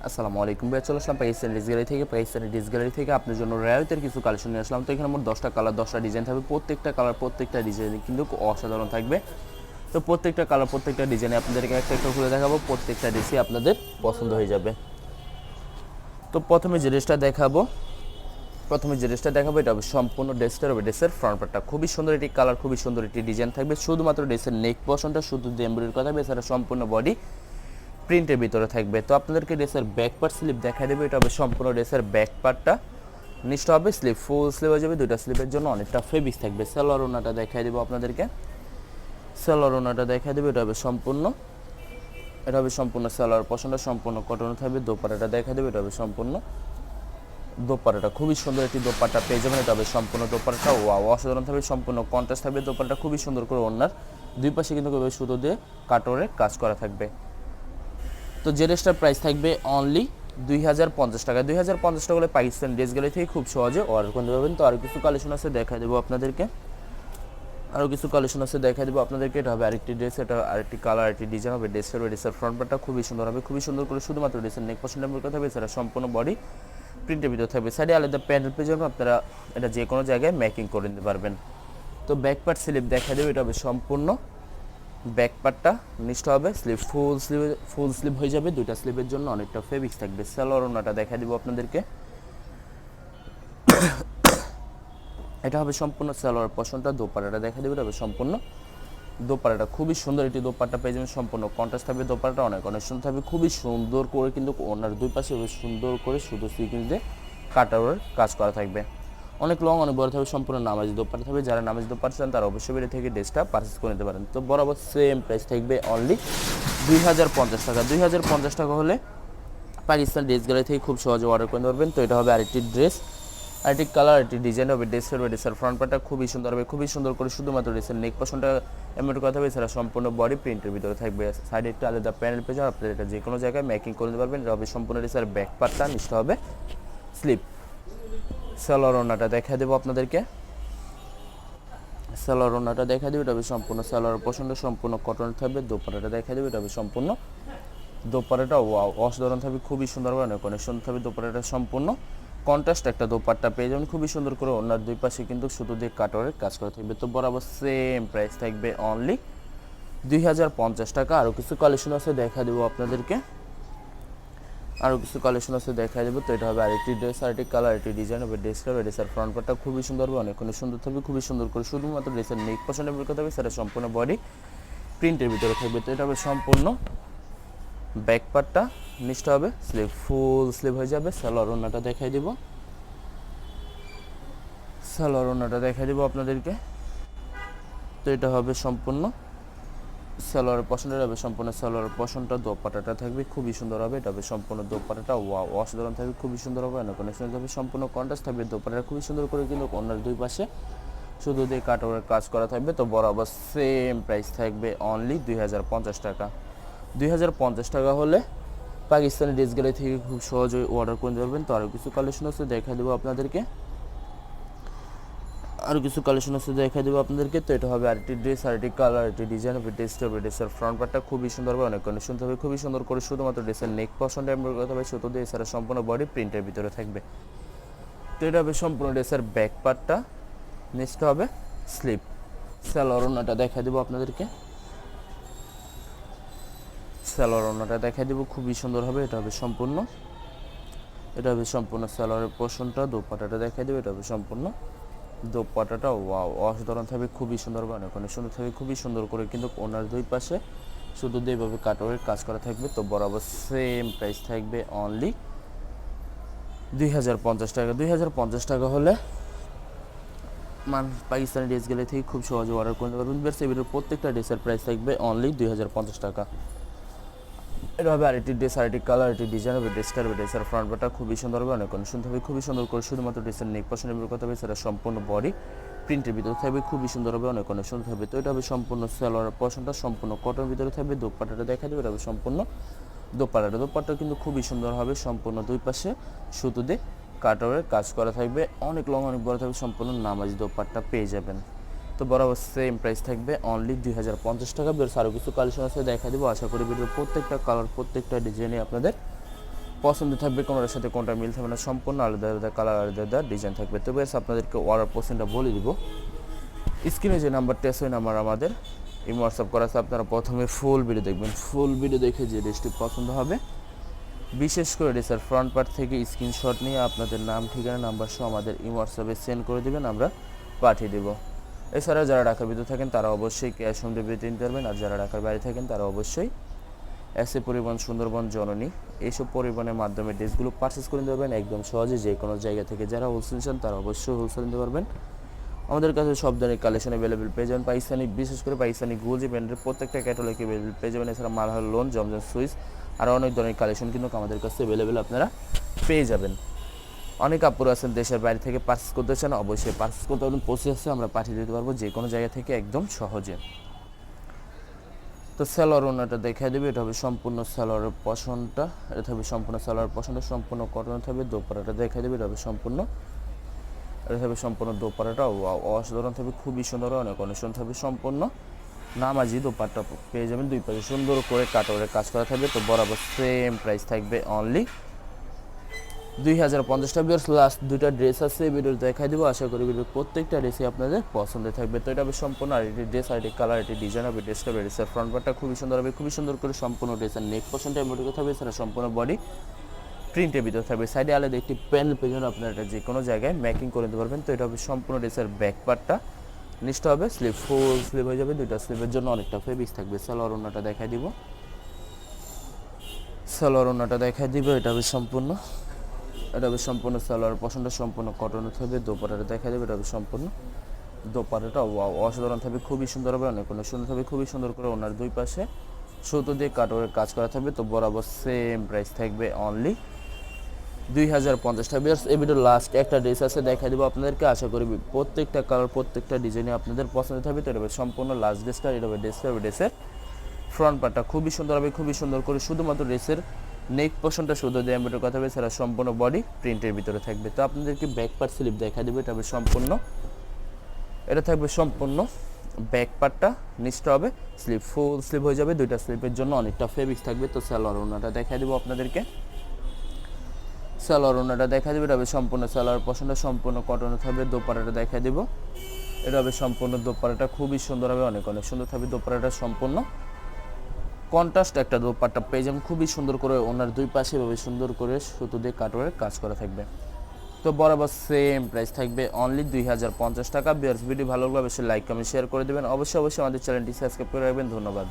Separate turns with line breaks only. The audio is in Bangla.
আসসালামু আলাইকুম ভাই, চলে আসলাম পাকিস্তানি ডিস গ্যালারি থেকে আপনার জন্য রায়তের কিছু কালেকশন নিয়ে আসলাম। তো এখানে মোট 10টা কালার 10টা ডিজাইন থাকবে। প্রত্যেকটা কালার প্রত্যেকটা ডিজাইন কিন্তু অসাধারণ থাকবে। তো প্রত্যেকটা কালার প্রত্যেকটা ডিজাইনে আপনাদেরকে একটা একটা খুলে দেখাবো, প্রত্যেকটা ডিসই আপনাদের পছন্দ হয়ে যাবে। তো প্রথমে যে ড্রেসটা দেখাবো এটা হবে সম্পূর্ণ ড্রেসটার হবে ড্রেসের ফ্রন্ট পার্টটা খুবই সুন্দর, এটি কালার খুবই সুন্দর, এটি ডিজাইন থাকবে। শুধুমাত্র ড্রেসের নেক পোর্শনটা শুধু এমব্রয়ডারির কথা হবে, এছাড়া সম্পূর্ণ বডি প্রিন্টের ভিতরে থাকবে। তো আপনাদেরকে ড্রেসের ব্যাক পার্ট স্লিপ দেখাই দেবে। এটা হবে সম্পূর্ণ ড্রেসের ব্যাক পার্টটা, নিচটা হবে স্লিপ, ফুল স্লিপ হয়ে যাবে। দুইটা স্লিপের জন্য অনেকটা ফেব্রিক থাকবে। সালোয়ার ওনাটা দেখাই দেবো আপনাদেরকে, সালোয়ার ওনাটা দেখাই দেবে। এটা হবে সম্পূর্ণ সালোয়ার পছন্দ, সম্পূর্ণ কটন থাকবে। দোপাট্টাটা দেখাই দেবে। এটা হবে সম্পূর্ণ দোপাট্টাটা খুবই সুন্দর, একটি দোপাট্টা পেয়ে যাবেন। এটা হবে সম্পূর্ণ দোপাট্টা, ওয়াও অসাধারণ থাকবে, সম্পূর্ণ কন্ট্রাস্ট থাকবে। দোপাট্টা খুবই সুন্দর করে ওনার দুই পাশে কিন্তু সুতো দিয়ে কাটওয়ার্কের কাজ করা থাকবে। তো যে ড্রেসটার প্রাইস থাকবে অনলি 2050 টাকা। 2050 টাকা হলে পাকিস্তান ড্রেস গ্যালারি থেকে খুব সহজে অর্ডার করতে পারবেন। তো আরও কিছু কালেকশন আছে দেখা দেবো আপনাদেরকে, এটা হবে আরেকটি ড্রেস, এটা আরেকটি কালার, আরেকটি ডিজাইন হবে। ড্রেসের ফ্রন্ট পার্টটা খুবই সুন্দর হবে, খুবই সুন্দর করে শুধুমাত্র ড্রেসের নেক পোর্শনটা কথা হবে, এছাড়া সম্পূর্ণ বডি প্রিন্টের ভিতরে থাকবে। সাইডে আলাদা প্যানেল পেয়ে যাবেন, আপনারা এটা যে কোনো জায়গায় মেকিং করে নিতে পারবেন। তো ব্যাক পার্ট স্লিপ দেখা দেবে। এটা হবে সম্পূর্ণ ব্যাক পার্টটা, নিচটা হবে স্লিপ, ফুল স্লিপ হয়ে যাবে। দুইটা স্লিপের জন্য অনেকটা ফেব্রিক্স থাকবে। সালোয়ার ওনাটা দেখা দিব আপনাদেরকে, এটা হবে সম্পূর্ণ সালোয়ার পশনটা। দোপাট্টাটা দেখা দেবে। এটা হবে সম্পূর্ণ দোপাট্টাটা খুবই সুন্দর, এটি দোপাট্টা পেয়ে যাবেন। সম্পূর্ণ কন্ট্রাস্ট থাকবে, দোপাট্টা অনেক সুন্দর থাকবে, খুবই সুন্দর করে কিন্তু ওনার দুই পাশে সুন্দর করে শুধু সিকুয়েন্স দিয়ে কাটার কাজ করা থাকবে। অনেক লং অনেক বড় থাকবে, সম্পূর্ণ নামাজি দোপাট্টা থাকবে। যারা নামাজি দোপাট্টা চান তারা অবশ্যই বেড়ে থেকে ড্রেসটা পারচেস করে নিতে পারেন। তো বরাবর সেম প্রাইস থাকবে অনলি 2050 টাকা। 2050 টাকা হলে পাকিস্তান ড্রেস গ্যালারি থেকে খুব সহজে অর্ডার করতে পারবেন। তো এটা হবে আরেকটি ড্রেস, আরেকটি কালার, আরেকটি ডিজাইন হবে। ড্রেসের ফ্রন্ট পার্টটা খুবই সুন্দর হবে, খুবই সুন্দর করে শুধুমাত্র ড্রেসের নেক পোর্শনটা এমব্রয়ডারি করা হবে, এছাড়া সম্পূর্ণ বডি প্রিন্টের ভিতরে থাকবে। সাইডে একটা আলাদা প্যানেল পেয়ে যাবেন, আপনারা এটা যে কোনো জায়গায় মেকিং করে নিতে পারবেন। এটা হবে সম্পূর্ণ ড্রেসের ব্যাক পার্টটা, নিচটা হবে স্লিপ। সালোয়ার ওনাটা দেখা দেবো আপনাদেরকে, সালোয়ার ওনাটা দেখা দেবে। এটা হবে সম্পূর্ণ সালোয়ার পছন্দ, সম্পূর্ণ কটন থাকবে। দোপাট্টাটা দেখা দেবে। এটা হবে সম্পূর্ণ দোপাট্টাটা, ওয়াও অসাধারণ থাকবে, খুবই সুন্দর হবে, অনেক সুন্দর থাকবে। দোপাট্টাটা সম্পূর্ণ কন্ট্রাস্ট একটা দোপাট্টা পেয়ে যাবেন, খুবই সুন্দর করে ওনার দুই পাশে কিন্তু সুতো দিয়ে কাটওয়ার্কের কাজ করা থাকবে। তো বরাবর সেম প্রাইস থাকবে অনলি 2050 টাকা। আরও কিছু কালেকশন আছে দেখা দেবো আপনাদেরকে, তো এটা হবে আরেকটি ড্রেস, আরেকটি কালার, আরেকটি ডিজাইন হবে। ড্রেসের ফ্রন্ট পার্টটা খুবই সুন্দর হবে, অনেক সুন্দর থাকবে, খুবই সুন্দর করে শুধুমাত্র ড্রেসের নেক পছন্দের কথা হবে, সেটা সম্পূর্ণ বডি প্রিন্টের ভিতরে থাকবে। তো এটা হবে সম্পূর্ণ ব্যাক পার্টটা, নিচটা হবে স্লিভ, ফুল স্লিভ হয়ে যাবে। সালোয়ার ওনাটা দেখাই দিব, আপনাদেরকে। তো এটা হবে সম্পূর্ণ সালোয়ার পশনটা, হবে সম্পূর্ণ সালোয়ার পশনটা। দোপাট্টাটা থাকবে খুবই সুন্দর হবে, এটা হবে সম্পূর্ণ দোপাট্টাটা, ওয়াও অসাধারণ থাকবে, খুবই সুন্দর হবে, অনেক সুন্দর থাকবে, সম্পূর্ণ কন্ট্রাস্ট থাকবে। দোপাট্টাটা খুবই সুন্দর করে কিন্তু অন্যান্য দুই পাশে শুধু দিয়ে কাটওয়ার্কের কাজ করা থাকবে। তো বরাবর সেম প্রাইস থাকবে অনলি 2050 টাকা। 2050 টাকা হলে পাকিস্তানি ড্রেস গ্যালারি থেকে খুব সহজে অর্ডার করতে পারবেন। তো আরও কিছু কালেকশন আছে দেখা দেবো আপনাদেরকে, তো এটা হবে আরেকটি ড্রেস, আরেকটি কালার, আরেকটি ডিজাইন হবে। ড্রেসের ফ্রন্ট পার্টটা খুবই সুন্দর হবে, অনেক সুন্দর হবে, খুবই সুন্দর করে শুধুমাত্র ড্রেসের নেক পছন্দ এমব্রয়ডারি করা হবে সুতো দিয়ে, এছাড়া সম্পূর্ণ বডি প্রিন্টের ভিতরে থাকবে। তো এটা হবে সম্পূর্ণ ড্রেসের ব্যাক পার্টটা, নেক্সট হবে স্লিপ। সালোয়ার ওনাটা দেখা দেবো আপনাদেরকে, খুবই সুন্দর হবে। এটা হবে সম্পূর্ণ সালোয়ারের পোর্শনটা। দোপাট্টাটা দেখা দেবে। এটা হবে সম্পূর্ণ দোপাট্টাটা, ওয়াও অসাধারণ থাকবে, খুবই সুন্দর হবে, অনেক সুন্দর থাকবে, খুবই সুন্দর করে কিন্তু ওনার দুই পাশে শুধু দিয়ে এভাবে কাটওয়ার্কের কাজ করা থাকবে। তো বরাবর সেম প্রাইস থাকবে অনলি 2050 টাকা। 2050 টাকা হলে পাকিস্তানি ড্রেস গ্যালারি থেকে খুব সহজে অর্ডার করতে পারবেন। প্রত্যেকটা ড্রেসের প্রাইস থাকবে অনলি 2050 টাকা। এটা হবে আরেকটি ড্রেস, আরেকটি কালার, আরেকটি ডিজাইন হবে। ড্রেসের ফ্রন্ট পার্টটা খুবই সুন্দর হবে, অনেক সুন্দর হবে, খুবই সুন্দর করে শুধুমাত্র ড্রেসের নেক পছন্দের কথা হবে, সেটা সম্পূর্ণ বডি প্রিন্টের ভিতরে থাকবে, খুবই সুন্দর হবে, অনেক সুন্দর হবে। তো এটা হবে সম্পূর্ণ সালোয়ার পছন্দটা, সম্পূর্ণ কটনের ভিতরে থাকবে। দোপাট্টাটা দেখা দেবে। এটা হবে সম্পূর্ণ দোপাট্টা কিন্তু খুবই সুন্দর হবে, সম্পূর্ণ দুই পাশে সুতো দিয়ে কাটওয়ার্কের কাজ করা থাকবে, অনেক লং অনেক বড় থাকবে, সম্পূর্ণ নামাজি দোপাট্টা পেয়ে যাবেন। তো বরাবর সেম প্রাইস থাকবে অনলি 2050 টাকা। বেশ আরও কিছু কালেকশন আছে দেখা দেবো। আশা করি ভিডিওর প্রত্যেকটা কালার প্রত্যেকটা ডিজাইনে আপনাদের পছন্দ থাকবে, কোনোটার সাথে কোনটা মিল থাকবে না, সম্পূর্ণ আলাদা আলাদা কালার, আলাদা আলাদা ডিজাইন থাকবে। তবে আপনাদেরকে অর্ডার পছন্দটা বলে দিব। স্ক্রিনে যে নাম্বারটা আছে ওই নাম্বার আমাদের ইমো হোয়াটসঅ্যাপ করা আছে। আপনারা প্রথমে ফুল ভিডিও দেখবেন, ফুল ভিডিও দেখে যে ড্রেসটি পছন্দ হবে, বিশেষ করে ড্রেসের ফ্রন্ট পার্ট থেকে স্ক্রিনশট নিয়ে আপনাদের নাম, ঠিকানা, নাম্বার সহ আমাদের ইমো হোয়াটসঅ্যাপে সেন্ড করে দেবেন, আমরা পাঠিয়ে দেবো। এছাড়া যারা ঢাকার ভিতরে থাকেন তারা অবশ্যই ক্যাশ অন ডেলিভারিতে নিতে পারবেন, আর যারা ঢাকার বাইরে থাকেন তারা অবশ্যই এসএ পরিবহন, সুন্দরবন, জননী এইসব পরিবহনের মাধ্যমে ড্রেসগুলো পারচেস করে নিতে পারবেন একদম সহজে। যে কোনো জায়গা থেকে যারা হোলসেল চান তারা অবশ্যই হোলসেল নিতে পারবেন। আমাদের কাছে সব ধরনের কালেকশন অ্যাভেলেবেল পেয়ে যাবেন। পাকিস্তানি, বিশেষ করে পাকিস্তানি গুজি ব্র্যান্ডের প্রত্যেকটা ক্যাটালগ অ্যাভেলেবেল পেয়ে যাবেন। এছাড়া মালহার লোন, জমজম সুইচ আর অনেক ধরনের কালেকশন কিন্তু আমাদের কাছে অ্যাভেলেবেল আপনারা পেয়ে যাবেন। অনেক আপুরা আছেন দেশের বাইরে থেকে পারচেস করতে চান, অবশ্যই পারচেস করতে পারবেন, প্রসেসে আমরা পাঠিয়ে দিতে পারবো যে কোনো জায়গা থেকে একদম সহজে। তো সালোয়ার ওনাটা দেখাই দেবে, এটা হবে সম্পূর্ণ সালোয়ারের পশনটা, এটা হবে সম্পূর্ণ সালোয়ার পশনটা, সম্পূর্ণ কটন থাকবে। দোপাট্টাটা দেখাই দেবে, এটা হবে সম্পূর্ণ, এটা হবে সম্পূর্ণ দোপাট্টাটা অসাধারণ থাকবে, খুবই সুন্দর, অনেক অনেক সুন্দর থাকবে। সম্পূর্ণ নামাজি দোপাট্টা পেয়ে যাবেন, দুই পাশে সুন্দর করে কাটওয়ারের কাজ করা থাকবে। তো বরাবর সেম প্রাইস থাকবে অনলি 2050 টাকা। লাস্ট দুইটা ড্রেস আছে ভিডিও দেখাই দেবো, আশা করি ভিডিওর প্রত্যেকটা ড্রেসই আপনাদের পছন্দের থাকবে। তো এটা হবে সম্পূর্ণ আর এটি ড্রেস, আর এটি কালার, এটি ডিজাইন হবে। ড্রেসটা ড্রেসের ফ্রন্ট পার্টটা খুবই সুন্দর হবে, খুবই সুন্দর করে সম্পূর্ণ ড্রেসের নেক পোর্শনটা এমব্রয়ডারি থাকবে, এছাড়া সম্পূর্ণ বডি প্রিন্টের ভিতরে থাকবে। সাইডে আলাদা একটি প্যানেল পেয়ে আপনারা এটা যে কোনো জায়গায় মেকিং করে নিতে পারবেন। তো এটা হবে সম্পূর্ণ ড্রেসের ব্যাক পার্টটা, নিচটা হবে স্লিভ, ফুল স্লিভ হয়ে যাবে, দুইটা স্লিভের জন্য অনেকটা ফেব্রিক্স থাকবে। সালোয়ার ওনাটা দেখাই দিব, সালোয়ার ওনাটা দেখাই দিব, এটা হবে সম্পূর্ণ, এটা হবে সম্পূর্ণ সালোয়ার পছন্দ, সম্পূর্ণ কটনের থাকবে। দোপাট্টাটা দেখা দেবে, এটা হবে সম্পূর্ণ দোপাট্টাটা অসাধারণ থাকবে, খুবই সুন্দর হবে, অনেক অনেক সুন্দর থাকবে, খুবই সুন্দর করে ওনার দুই পাশে সুতো দিয়ে কাটওয়ারের কাজ করা থাকবে। তো বরাবর সেম প্রাইস থাকবে অনলি 2050 টাকা। এই ভিডিওর লাস্ট একটা ড্রেস আছে দেখা দেবো আপনাদেরকে, আশা করি প্রত্যেকটা কালার, প্রত্যেকটা ডিজাইনে আপনাদের পছন্দ থাকবে। তো এটা হবে সম্পূর্ণ লাস্ট ড্রেসটা, এটা হবে ড্রেসটা, ড্রেসের ফ্রন্ট পার্টটা খুবই সুন্দর হবে, খুবই সুন্দর করে শুধুমাত্র ড্রেসের নেক পোর্শনটা শুধু দিয়ে এমব্রয়ডারি কথা হবে, সেটা সম্পূর্ণ বডি প্রিন্টের ভিতরে থাকবে। তো আপনাদেরকে ব্যাক পার্ট স্লিপ দেখা দেবে, এটা হবে সম্পূর্ণ, এটা থাকবে সম্পূর্ণ ব্যাক পার্টটা, নিচটা হবে স্লিপ, ফুল স্লিপ হয়ে যাবে, দুইটা স্লিপের জন্য অনেকটা ফেব্রিক্স থাকবে। তো সালোয়ার ওনাটা দেখা দেবো আপনাদেরকে, সালোয়ার ওনাটা দেখা দেবে, এটা হবে সম্পূর্ণ সালোয়ার পছন্দ, সম্পূর্ণ কটনে থাকবে। দোপাট্টাটা দেখা দেবো, এটা হবে সম্পূর্ণ দোপাট্টাটা খুবই সুন্দর হবে, অনেক অনেক সুন্দর থাকবে। দোপাট্টাটা সম্পূর্ণ কন্ট্রাস্ট একটা দোপাট্টা পেয়ে যাবেন, খুবই সুন্দর করে ওনার দুই পাশে এভাবে সুন্দর করে সুতো দিয়ে কাটওয়ারের কাজ করা থাকবে। তো বরাবর সেম প্রাইস থাকবে অনলি 2050 টাকা। ভিডিও ভালো লাগলে অবশ্যই লাইক, কমেন্ট, শেয়ার করে দেবেন। অবশ্যই আমাদের চ্যানেলটি সাবস্ক্রাইব করে রাখবেন। ধন্যবাদ।